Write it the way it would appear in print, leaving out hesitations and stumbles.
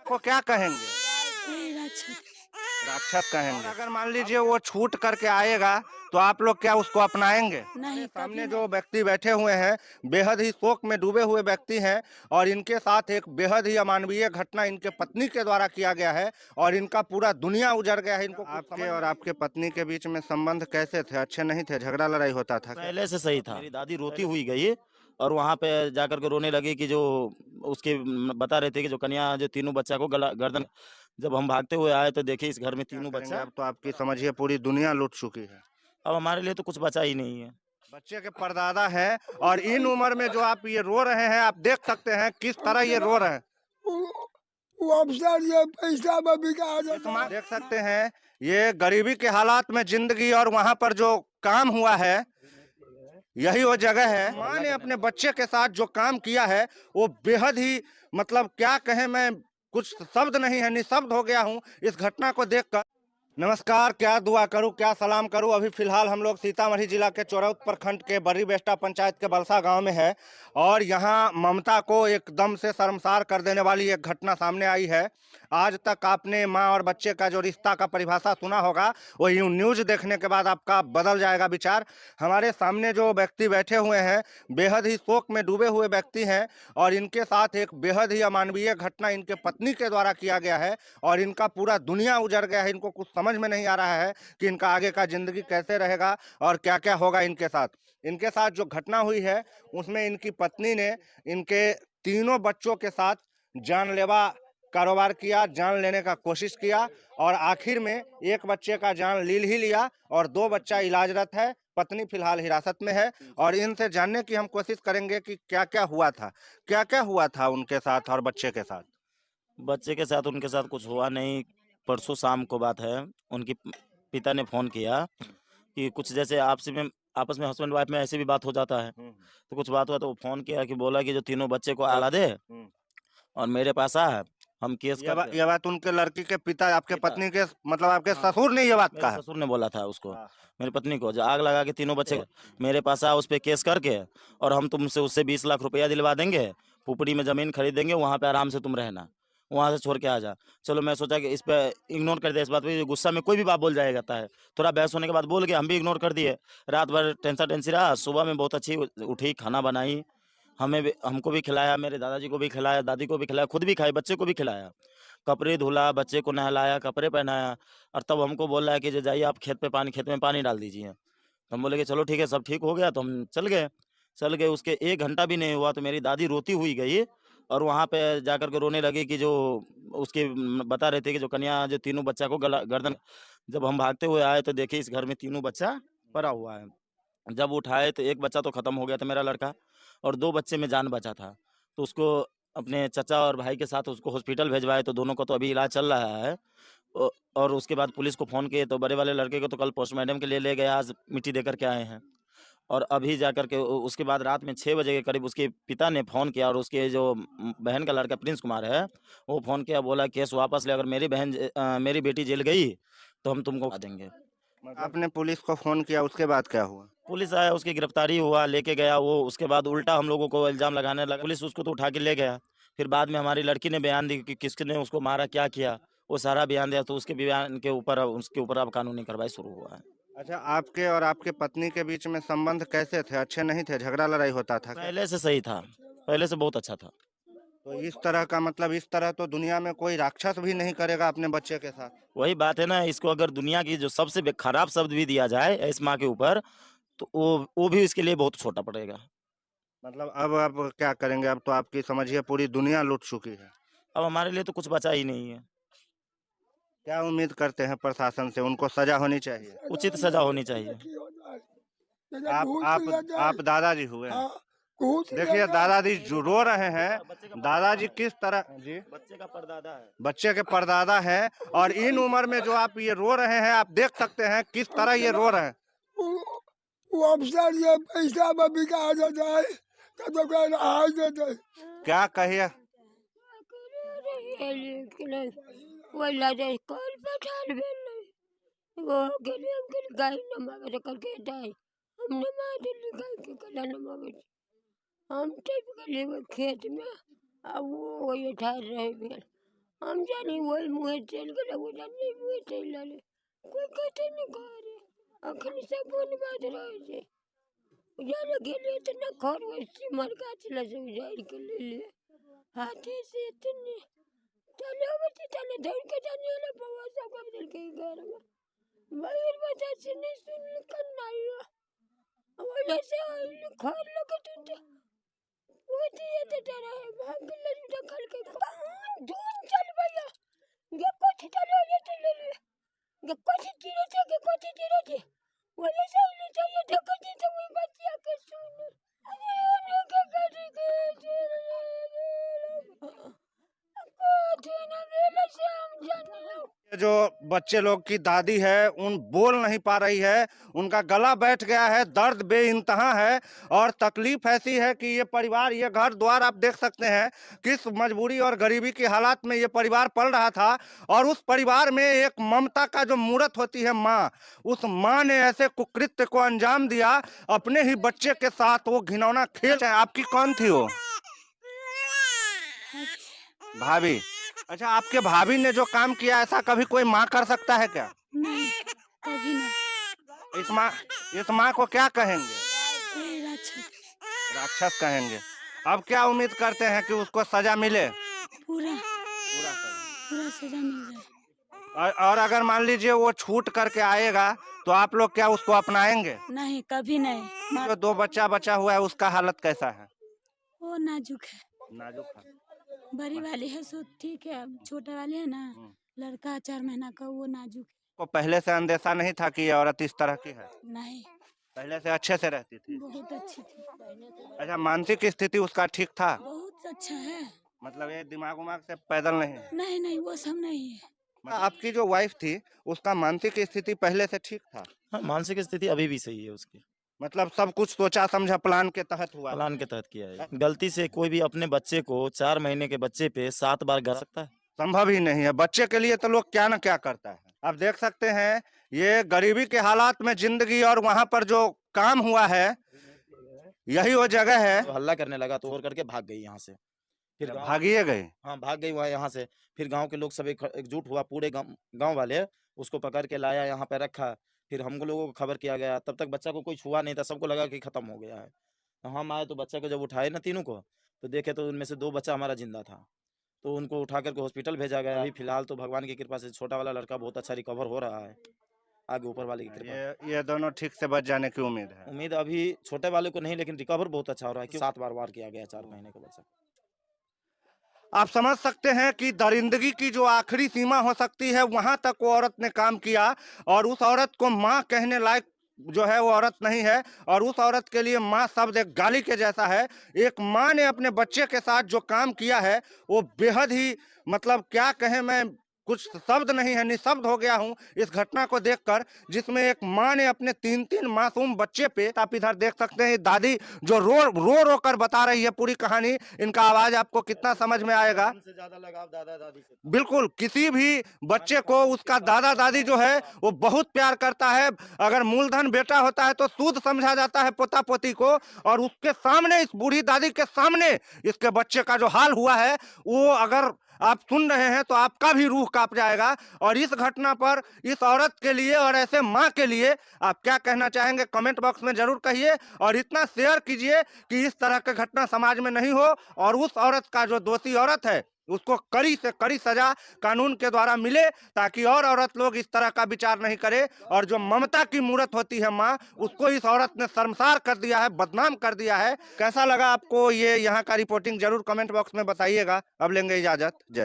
को क्या कहेंगे? राक्षस। राक्षस कहेंगे। और अगर मान लीजिए वो छूट करके आएगा तो आप लोग क्या उसको अपनाएंगे? नहीं, कभी सामने नहीं। जो व्यक्ति बैठे हुए हैं बेहद ही शोक में डूबे हुए व्यक्ति हैं और इनके साथ एक बेहद ही अमानवीय घटना इनके पत्नी के द्वारा किया गया है और इनका पूरा दुनिया उजड़ गया है। इनको आपके और आपके पत्नी के बीच में संबंध कैसे थे? अच्छे नहीं थे? झगड़ा लड़ाई होता था क्या? पहले से सही था। मेरी दादी रोती हुई गई और वहाँ पे जाकर के रोने लगी कि जो उसके बता रहे थे कि जो कन्या जो तीनों बच्चा को गला गर्दन। जब हम भागते हुए आए तो देखे इस घर में क्या तीनों करेंगे? बच्चा। अब तो आपकी समझिए पूरी दुनिया लूट चुकी है। अब हमारे लिए तो कुछ बचा ही नहीं है। बच्चे के परदादा हैं और इन उम्र में जो आप ये रो रहे हैं आप देख सकते हैं किस तरह ये रो रहे हैं। वो अफसर ये पैसा में बिका जाता है। देख सकते हैं ये गरीबी के हालात में जिंदगी और वहां पर जो काम हुआ है यही वो जगह है। माँ ने अपने बच्चे के साथ जो काम किया है वो बेहद ही मतलब क्या कहें, मैं कुछ शब्द नहीं है, निशब्द हो गया हूँ इस घटना को देखकर। नमस्कार, क्या दुआ करूं क्या सलाम करूं। अभी फिलहाल हम लोग सीतामढ़ी जिला के चोरौत प्रखंड के बड़ी बेस्टा पंचायत के बलसा गांव में है और यहां ममता को एकदम से शर्मसार कर देने वाली एक घटना सामने आई है। आज तक आपने मां और बच्चे का जो रिश्ता का परिभाषा सुना होगा वो यूं न्यूज देखने के बाद आपका बदल जाएगा विचार। हमारे सामने जो व्यक्ति बैठे हुए हैं बेहद ही शोक में डूबे हुए व्यक्ति हैं और इनके साथ एक बेहद ही अमानवीय घटना इनके पत्नी के द्वारा किया गया है और इनका पूरा दुनिया उजड़ गया है। इनको कुछ समझ में नहीं आ रहा है कि इनका आगे का जिंदगी कैसे रहेगा और क्या क्या होगा इनके साथ। इनके साथ जो घटना हुई है उसमें इनकी पत्नी ने इनके तीनों बच्चों के साथ जानलेवा कारोबार किया, जान लेने का कोशिश किया और आखिर में एक बच्चे का जान लील ही लिया और दो बच्चा इलाजरत है। पत्नी फिलहाल हिरासत में है और इनसे जानने की हम कोशिश करेंगे कि क्या क्या हुआ था उनके साथ और बच्चे के साथ। बच्चे के साथ उनके साथ कुछ हुआ नहीं। परसों शाम को बात है, उनके पिता ने फोन किया कि कुछ जैसे आपसे में आपस में हस्बैंड वाइफ में ऐसे भी बात हो जाता है। तो कुछ बात हुआ तो वो फोन किया कि बोला कि जो तीनों बच्चे को आला दे और मेरे पास आ, हम केस करते। ये बात उनके लड़की के पिता आपके पिता। पत्नी के मतलब आपके हाँ। ससुर ने ये बात मेरे कहा? ससुर ने बोला था उसको, हाँ। मेरी पत्नी को, जो आग लगा के तीनों बच्चे मेरे पास आ, उस पे केस करके और हम तुमसे उससे 20 लाख रुपया दिलवा देंगे, पुपड़ी में जमीन खरीद देंगे, वहाँ पे आराम से तुम रहना, वहाँ से छोड़ के आ जा। चलो मैं सोचा कि इस पे इग्नोर कर दिया, इस बात पे गुस्सा में कोई भी बात बोल जाया जाता है। थोड़ा बहस होने के बाद बोल गया, हम भी इग्नोर कर दिए। रात भर टेंसी रहा, सुबह में बहुत अच्छी उठी, खाना बनाई, हमको भी खिलाया, मेरे दादाजी को भी खिलाया, दादी को भी खिलाया, खुद भी खाई, बच्चे को भी खिलाया, कपड़े धुला, बच्चे को नहलाया, कपड़े पहनाया। और तब हमको बोल रहा है कि जो जाइए आप खेत में पानी डाल दीजिए। तो हम बोले कि चलो ठीक है, सब ठीक हो गया तो हम चल गए। उसके 1 घंटा भी नहीं हुआ तो मेरी दादी रोती हुई गई और वहाँ पे जाकर के रोने लगी कि जो उसके बता रहे थे कि जो कन्या जो तीनों बच्चा को गला गर्दन। जब हम भागते हुए आए तो देखे इस घर में तीनों बच्चा पड़ा हुआ है। जब उठाए तो एक बच्चा तो खत्म हो गया था मेरा लड़का और 2 बच्चे में जान बचा था। तो उसको अपने चाचा और भाई के साथ उसको हॉस्पिटल भिजवाए तो दोनों का तो अभी इलाज चल रहा है। और उसके बाद पुलिस को फ़ोन किए तो बड़े वाले लड़के को तो कल पोस्टमार्टम के लिए ले गए, आज मिट्टी देकर के आए हैं। और अभी जाकर के उसके बाद रात में 6 बजे के करीब उसके पिता ने फ़ोन किया और उसके जो बहन का लड़का प्रिंस कुमार है, वो फ़ोन किया, बोला केस वापस ले, अगर मेरी बेटी जेल गई तो हम तुमको बता देंगे। आपने पुलिस को फोन किया उसके बाद क्या हुआ? पुलिस आया, उसकी गिरफ्तारी हुआ, लेके गया वो। उसके बाद उल्टा हम लोगों को इल्ज़ाम लगाने लगा। पुलिस उसको तो उठा के ले गया। फिर बाद में हमारी लड़की ने बयान दी कि किसने उसको मारा, क्या किया, वो सारा बयान दिया। तो उसके बयान के ऊपर उसके ऊपर अब कानूनी कार्रवाई शुरू हुआ है। अच्छा, आपके और आपके पत्नी के बीच में संबंध कैसे थे? अच्छे नहीं थे? झगड़ा लड़ाई होता था क्या? पहले से सही था, पहले से बहुत अच्छा था। तो इस तरह का मतलब इस तरह तो दुनिया में कोई राक्षस भी नहीं करेगा अपने बच्चे के साथ। वही बात है ना, इसको अगर दुनिया की जो सबसे खराब शब्द भी दिया जाए इस माँ के ऊपर तो वो भी इसके लिए बहुत छोटा पड़ेगा। मतलब अब आप क्या करेंगे? अब तो आपकी समझिए पूरी दुनिया लूट चुकी है। अब हमारे लिए तो कुछ बचा ही नहीं है। क्या उम्मीद करते हैं प्रशासन से? उनको सजा होनी चाहिए। उचित सजा होनी चाहिए। आप दादाजी हुए हैं। देखिए दादाजी जो रो रहे हैं, दादाजी किस तरह जी बच्चे का परदादा है। बच्चे के परदादा हैं और इन उम्र में जो आप ये रो रहे हैं आप देख सकते हैं किस तरह ये रो रहे हैं। वो अफसर ये पैसा में बिका जाता है तो कहना आज देते। क्या कहिए? गाय नमावे करके दाई हमने मार दिली गाय के कला नमावे। हम टिप गए खेत में अब वो ये ठार रहे भेल हम जानी वही मुँह चल गए वो जानी मुँह चल लाले कोई कहते नहीं कह रहे अखनी सब बोल बात रहे छे उजाले गेले तो न घर वैसी मर गाछला से उजाड़ के ले लिए हाथी से इतने चले बच्चे चले दौड़ के जाने वाला पवा सब कर दिल के घर में बाहर बच्चा से नहीं सुन करना आया अब ऐसे घर लगे तो वो दिए तो डरा है भाग ले दखल के धून चल भैया ये कुछ चलो ये तो ले ले ये कुछ जीरो थे कि कुछ जीरो थे वो ऐसे ही ले चाहिए धक्का दी तो वही बच्चा के सुन अरे के करी के को ना मेले से हम जाने ये जो बच्चे लोग की दादी है उन बोल नहीं पा रही है, उनका गला बैठ गया है, दर्द बेइंतहा है और तकलीफ ऐसी है कि ये परिवार, ये घर द्वार आप देख सकते हैं किस मजबूरी और गरीबी की हालात में ये परिवार पल रहा था। और उस परिवार में एक ममता का जो मूर्त होती है माँ, उस माँ ने ऐसे कुकृत्य को अंजाम दिया अपने ही बच्चे के साथ। वो घिनौना खेल। आपकी कौन थी वो? भाभी। अच्छा, आपके भाभी ने जो काम किया ऐसा कभी कोई माँ कर सकता है क्या? नहीं, कभी नहीं। इस माँ को क्या कहेंगे? राक्षस। राक्षस कहेंगे। अब क्या उम्मीद करते हैं कि उसको सजा मिले? पूरा सजा मिल जाए। और अगर मान लीजिए वो छूट करके आएगा तो आप लोग क्या उसको अपनाएंगे? नहीं, कभी नहीं। जो 2 बच्चा बचा हुआ है उसका हालत कैसा है? वो नाजुक है। नाजुक है। बड़ी वाली है सो ठीक है, अब छोटा वाले है ना, लड़का 4 महीना का, वो नाजुक है। को पहले से अंदेशा नहीं था कि ये औरत इस तरह की है? नहीं, पहले से अच्छे से रहती थी। बहुत अच्छी थी। अच्छा, मानसिक स्थिति उसका ठीक था? बहुत अच्छा है। मतलब ये दिमाग उमाग से पैदल नहीं? नहीं, वो सब नहीं है। आपकी जो वाइफ थी उसका मानसिक स्थिति पहले से ठीक था? हाँ, मानसिक स्थिति अभी भी सही है उसकी। मतलब सब कुछ सोचा समझा प्लान के तहत हुआ? प्लान के तहत किया है। गलती से कोई भी अपने बच्चे को 4 महीने के बच्चे पे 7 बार गर सकता है? संभव ही नहीं है। बच्चे के लिए तो लोग क्या न क्या करता है। आप देख सकते हैं ये गरीबी के हालात में जिंदगी, और वहाँ पर जो काम हुआ है यही वो जगह है। तो हल्ला करने लगा तो और करके भाग गई यहाँ से। फिर भागिए गए? हाँ, भाग गई वहाँ यहाँ से। फिर गांव के लोग सब एकजुट हुआ, पूरे गांव वाले उसको पकड़ के लाया, यहाँ पे रखा। फिर हम लोगों को खबर किया गया। तब तक बच्चा को कोई छुआ नहीं था, सबको लगा कि खत्म हो गया है। तो हम आए तो बच्चा को जब उठाए ना तीनों को, तो देखे तो उनमें से 2 बच्चा हमारा जिंदा था। तो उनको उठा करके हॉस्पिटल भेजा गया। अभी फिलहाल तो भगवान की कृपा से छोटा वाला लड़का बहुत अच्छा रिकवर हो रहा है, आगे ऊपर वाले की कृपा। ये दोनों ठीक से बच जाने की उम्मीद है? उम्मीद अभी छोटे वाले को नहीं, लेकिन रिकवर बहुत अच्छा हो रहा है। 7 बार वार किया गया 4 महीने का बच्चा। आप समझ सकते हैं कि दरिंदगी की जो आखिरी सीमा हो सकती है वहां तक वो औरत ने काम किया। और उस औरत को माँ कहने लायक जो है वो औरत नहीं है। और उस औरत के लिए माँ शब्द एक गाली के जैसा है। एक माँ ने अपने बच्चे के साथ जो काम किया है वो बेहद ही, मतलब क्या कहें, मैं कुछ शब्द नहीं है, निशब्द हो गया हूं इस घटना को देखकर, जिसमें एक माँ ने अपने 3 मासूम बच्चे पे। आप इधर देख सकते हैं दादी जो रो कर बता रही है पूरी कहानी। इनका आवाज आपको कितना समझ में आएगा? से ज्यादा लगाव दादा दादी से। बिल्कुल, किसी भी बच्चे को उसका दादा दादी जो है वो बहुत प्यार करता है। अगर मूलधन बेटा होता है तो सूद समझा जाता है पोता पोती को। और उसके सामने, इस बूढ़ी दादी के सामने इसके बच्चे का जो हाल हुआ है वो अगर आप सुन रहे हैं तो आपका भी रूह कांप जाएगा। और इस घटना पर इस औरत के लिए और ऐसे माँ के लिए आप क्या कहना चाहेंगे कमेंट बॉक्स में जरूर कहिए। और इतना शेयर कीजिए कि इस तरह की घटना समाज में नहीं हो और उस औरत का जो दोषी औरत है उसको कड़ी से कड़ी सजा कानून के द्वारा मिले, ताकि और औरत लोग इस तरह का विचार नहीं करे। और जो ममता की मूर्त होती है माँ, उसको इस औरत ने शर्मसार कर दिया है, बदनाम कर दिया है। कैसा लगा आपको ये यहाँ का रिपोर्टिंग जरूर कमेंट बॉक्स में बताइएगा। अब लेंगे इजाजत। जय हिंद।